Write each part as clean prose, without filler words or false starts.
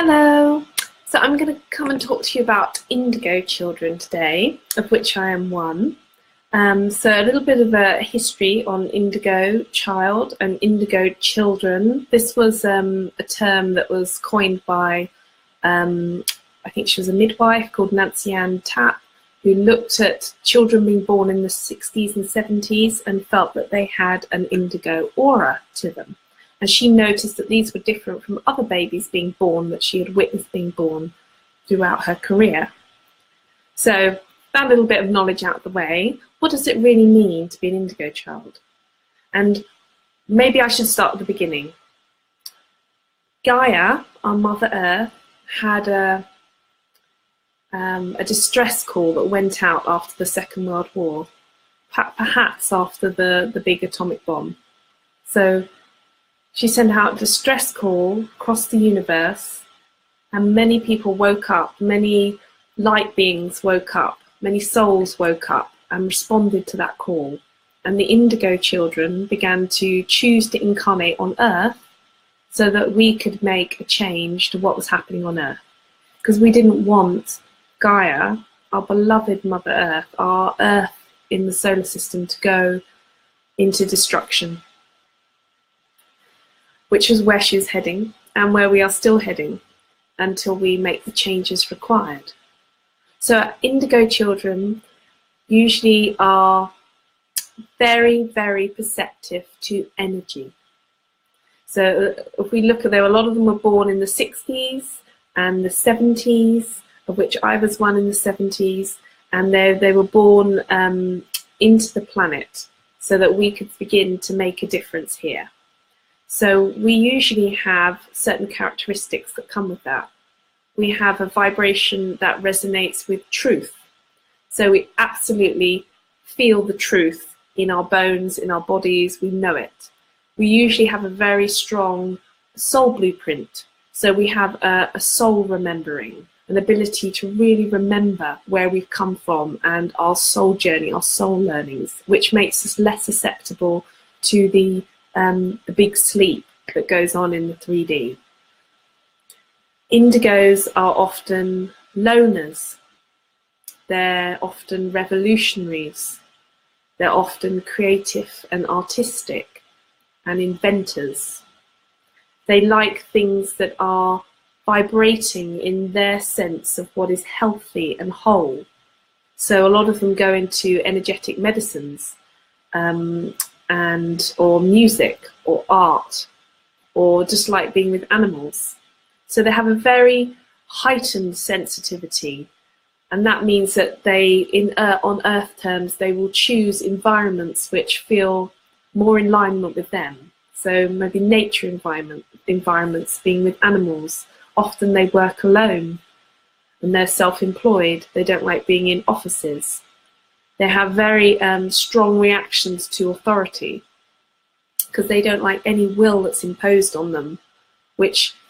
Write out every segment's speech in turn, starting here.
Hello. So I'm going to come and talk to you about Indigo Children today, of which I am one. So a little bit of a history on Indigo Child and Indigo Children. This was a term that was coined by, I think she was a midwife called Nancy Ann Tapp, who looked at children being born in the 60s and 70s and felt that they had an indigo aura to them. And she noticed that these were different from other babies being born that she had witnessed being born throughout her career. So that little bit of knowledge out of the way, what does it really mean to be an indigo child? And maybe I should start at the beginning. Gaia, our Mother Earth, had a distress call that went out after the Second World War, perhaps after the big atomic bomb. So she sent out a distress call across the universe, and many people woke up, many light beings woke up, many souls woke up and responded to that call. And the Indigo Children began to choose to incarnate on Earth so that we could make a change to what was happening on Earth. Because we didn't want Gaia, our beloved Mother Earth, our Earth in the solar system, to go into destruction, which is where she's heading and where we are still heading until we make the changes required. So Indigo Children usually are very, very perceptive to energy. So if we look at them, a lot of them were born in the 60s and the 70s, of which I was one in the 70s, and they were born into the planet so that we could begin to make a difference here. So we usually have certain characteristics that come with that. We have a vibration that resonates with truth. So we absolutely feel the truth in our bones, in our bodies, we know it. We usually have a very strong soul blueprint. So we have a soul remembering, an ability to really remember where we've come from and our soul journey, our soul learnings, which makes us less susceptible to the big sleep that goes on in the 3D. Indigos are often loners. They're often revolutionaries. They're often creative and artistic and inventors. They like things that are vibrating in their sense of what is healthy and whole. So a lot of them go into energetic medicines, or music or art, or just like being with animals. So they have a very heightened sensitivity, and that means that they, on Earth terms, they will choose environments which feel more in alignment with them. So maybe nature environments, being with animals. Often they work alone and they're self-employed. They don't like being in offices. They have very strong reactions to authority because they don't like any will that's imposed on them,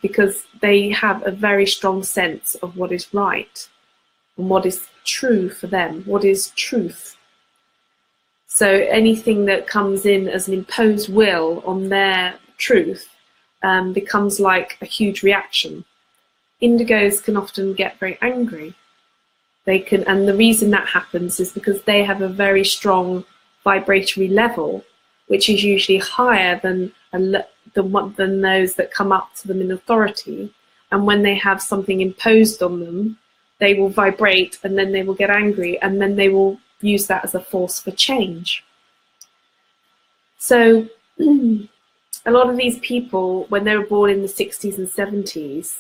because they have a very strong sense of what is right and what is true for them, what is truth. So anything that comes in as an imposed will on their truth becomes like a huge reaction. Indigos can often get very angry. And the reason that happens is because they have a very strong vibratory level, which is usually higher than those that come up to them in authority. And when they have something imposed on them, they will vibrate, and then they will get angry, and then they will use that as a force for change. So a lot of these people, when they were born in the 60s and 70s,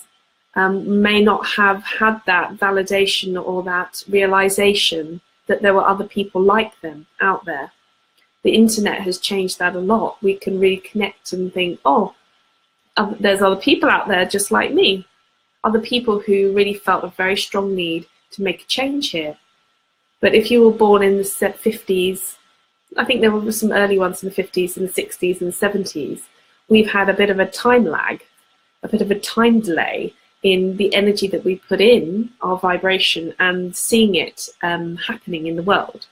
may not have had that validation or that realization that there were other people like them out there. The internet has changed that a lot. We can really connect and think, oh, there's other people out there just like me. Other people who really felt a very strong need to make a change here. But if you were born in the 50s, I think there were some early ones in the 50s and the 60s and the 70s, we've had a bit of a time lag, a bit of a time delay in the energy that we put in our vibration and seeing it happening in the world.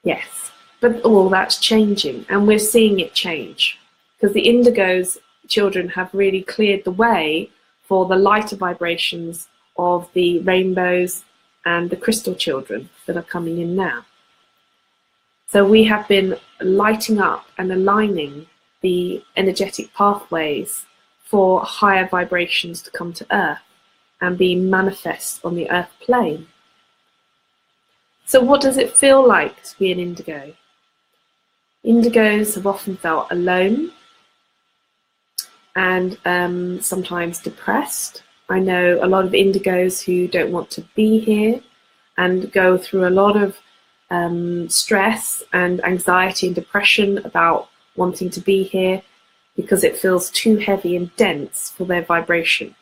Yes, but all that's changing, and we're seeing it change because the indigos children have really cleared the way for the lighter vibrations of the rainbows and the crystal children that are coming in now. So we have been lighting up and aligning the energetic pathways for higher vibrations to come to Earth and be manifest on the Earth plane. So what does it feel like to be an indigo? Indigos have often felt alone and sometimes depressed. I know a lot of indigos who don't want to be here and go through a lot of stress and anxiety and depression about wanting to be here because it feels too heavy and dense for their vibration.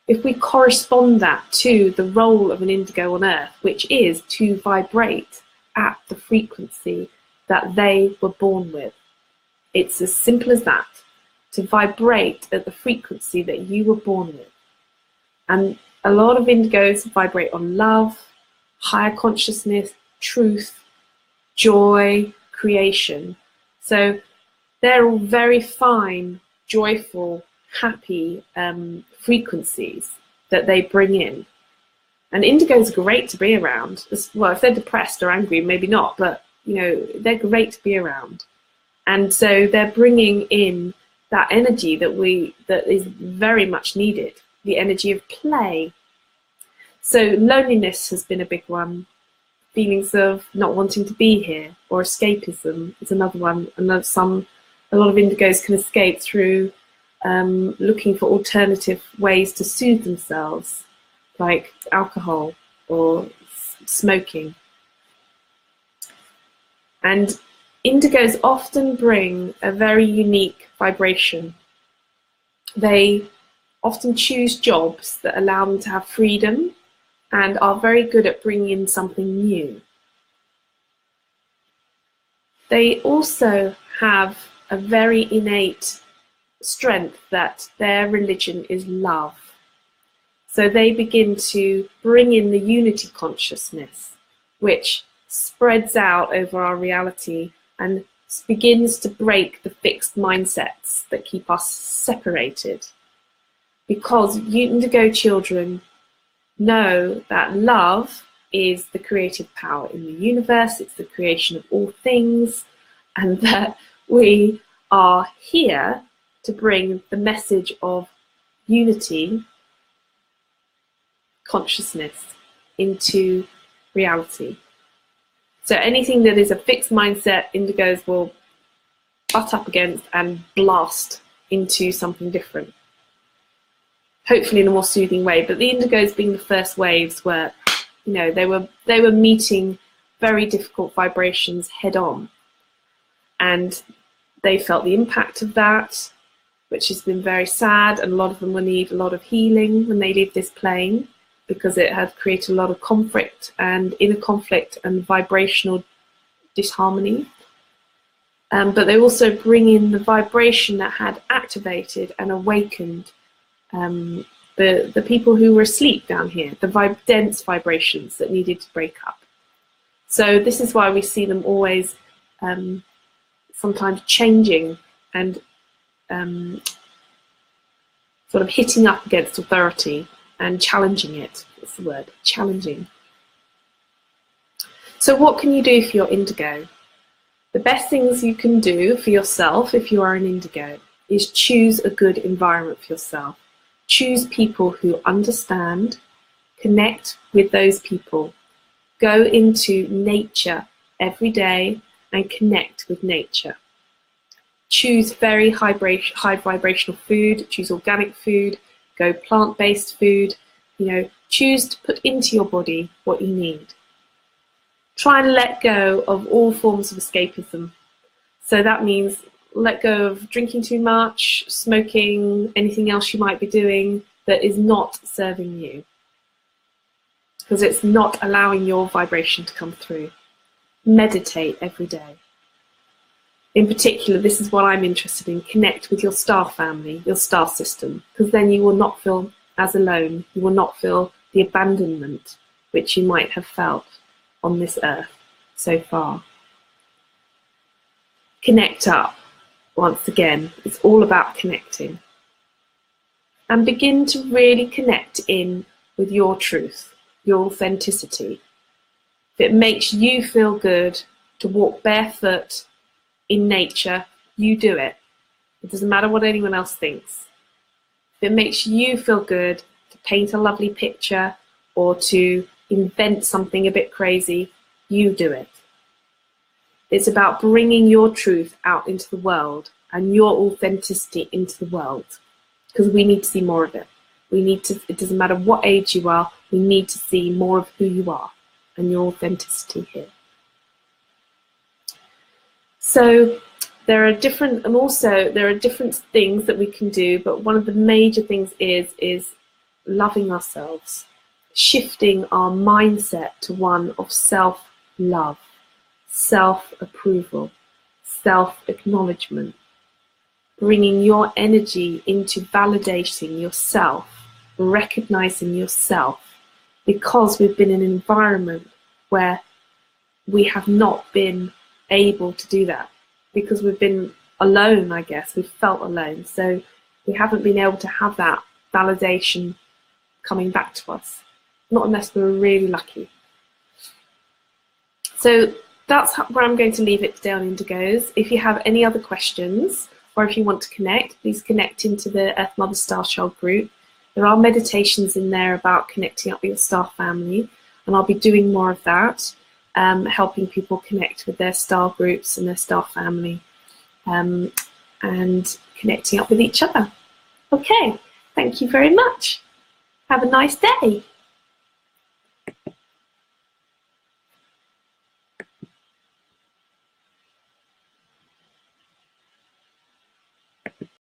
If we correspond that to the role of an indigo on Earth, which is to vibrate at the frequency that they were born with, it's as simple as that, to vibrate at the frequency that you were born with. And a lot of indigos vibrate on love, higher consciousness, truth, joy, creation. So they're all very fine, joyful, happy frequencies that they bring in. And indigos are great to be around. Well, if they're depressed or angry, maybe not, but you know, they're great to be around. And so they're bringing in that energy that is very much needed, the energy of play. So loneliness has been a big one. Feelings of not wanting to be here or escapism is another one. And a lot of indigos can escape through looking for alternative ways to soothe themselves, like alcohol or smoking. And indigos often bring a very unique vibration. They often choose jobs that allow them to have freedom and are very good at bringing in something new. They also have a very innate strength that their religion is love. So they begin to bring in the unity consciousness, which spreads out over our reality and begins to break the fixed mindsets that keep us separated. Because indigo children know that love is the creative power in the universe, it's the creation of all things, and that we are here to bring the message of unity consciousness into reality. So anything that is a fixed mindset, indigos will butt up against and blast into something different. Hopefully in a more soothing way. But the indigos being the first waves were, you know, they were meeting very difficult vibrations head on. And they felt the impact of that, which has been very sad, and a lot of them will need a lot of healing when they leave this plane, because it had created a lot of conflict and inner conflict and vibrational disharmony. But they also bring in the vibration that had activated and awakened the people who were asleep down here, the dense vibrations that needed to break up. So this is why we see them always sometimes changing and sort of hitting up against authority and challenging it. That's the word, challenging. So what can you do for your indigo? The best things you can do for yourself if you are an indigo is choose a good environment for yourself. Choose people who understand, connect with those people. Go into nature every day and connect with nature. Choose very high vibrational food, choose organic food, go plant-based food, you know, choose to put into your body what you need. Try and let go of all forms of escapism. So that means let go of drinking too much, smoking, anything else you might be doing that is not serving you, because it's not allowing your vibration to come through. Meditate every day. In particular, this is what I'm interested in, connect with your star family, your star system, because then you will not feel as alone, you will not feel the abandonment which you might have felt on this earth so far. Connect up once again, it's all about connecting. And begin to really connect in with your truth, your authenticity. If it makes you feel good to walk barefoot in nature, you do it. It doesn't matter what anyone else thinks. If it makes you feel good to paint a lovely picture or to invent something a bit crazy, you do it. It's about bringing your truth out into the world and your authenticity into the world, because we need to see more of it. It doesn't matter what age you are, we need to see more of who you are and your authenticity here. So there are different things that we can do, but one of the major things is loving ourselves, shifting our mindset to one of self-love, self-approval, self-acknowledgement, bringing your energy into validating yourself, recognizing yourself, because we've been in an environment where we have not been able to do that, because we've been alone, I guess. We've felt alone. So we haven't been able to have that validation coming back to us, not unless we're really lucky. So that's where I'm going to leave it today on Indigos. If you have any other questions, or if you want to connect, please connect into the Earth Mother Star Child group. There are meditations in there about connecting up with your star family, and I'll be doing more of that, helping people connect with their star groups and their star family, and connecting up with each other. Okay, thank you very much. Have a nice day.